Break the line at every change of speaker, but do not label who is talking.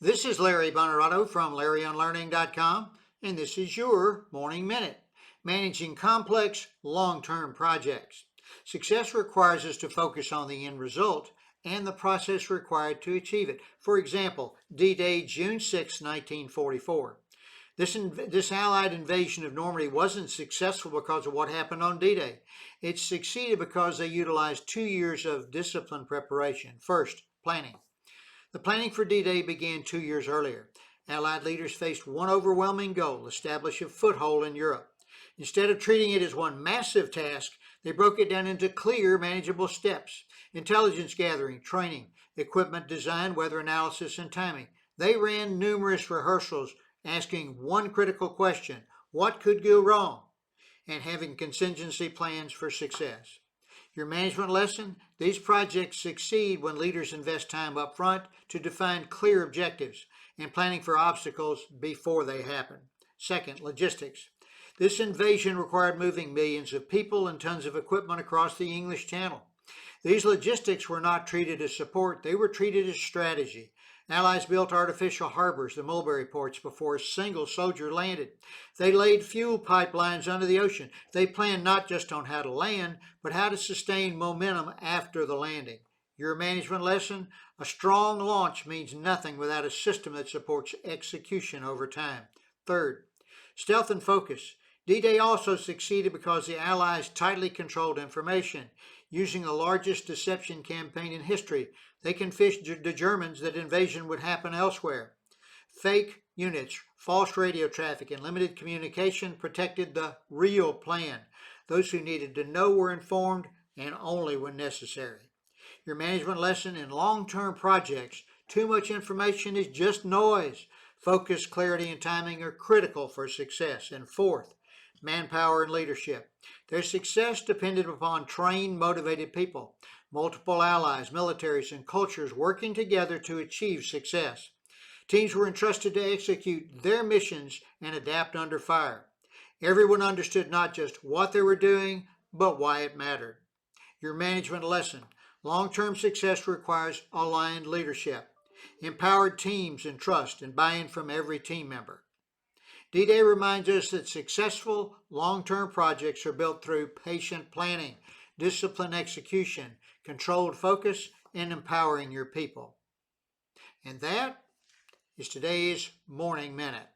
This is Larry Bonerato from LarryOnLearning.com, and this is your Morning Minute, managing complex, long-term projects. Success requires us to focus on the end result and the process required to achieve it. For example, D-Day, June 6, 1944. This Allied invasion of Normandy wasn't successful because of what happened on D-Day. It succeeded because they utilized 2 years of disciplined preparation. First, planning. The planning for D-Day began 2 years earlier. Allied leaders faced one overwhelming goal: establish a foothold in Europe. Instead of treating it as one massive task, they broke it down into clear, manageable steps: intelligence gathering, training, equipment design, weather analysis, and timing. They ran numerous rehearsals asking one critical question: what could go wrong? And having contingency plans for success. Your management lesson: these projects succeed when leaders invest time up front to define clear objectives and planning for obstacles before they happen. Second, logistics. This invasion required moving millions of people and tons of equipment across the English Channel. These logistics were not treated as support, they were treated as strategy. Allies built artificial harbors, the mulberry ports, before a single soldier landed. They laid fuel pipelines under the ocean. They planned not just on how to land, but how to sustain momentum after the landing. Your management lesson: a strong launch means nothing without a system that supports execution over time. Third, stealth and focus. D-Day also succeeded because the Allies tightly controlled information. Using the largest deception campaign in history, they convinced the Germans that invasion would happen elsewhere. Fake units, false radio traffic, and limited communication protected the real plan. Those who needed to know were informed, and only when necessary. Your management lesson: in long-term projects, too much information is just noise. Focus, clarity, and timing are critical for success. And fourth, manpower and leadership. Their success depended upon trained, motivated people, multiple allies, militaries, and cultures working together to achieve success. Teams were entrusted to execute their missions and adapt under fire. Everyone understood not just what they were doing, but why it mattered. Your management lesson: long-term success requires aligned leadership, empowered teams, and trust and buy-in from every team member. D-Day reminds us that successful long-term projects are built through patient planning, disciplined execution, controlled focus, and empowering your people. And that is today's Morning Minute.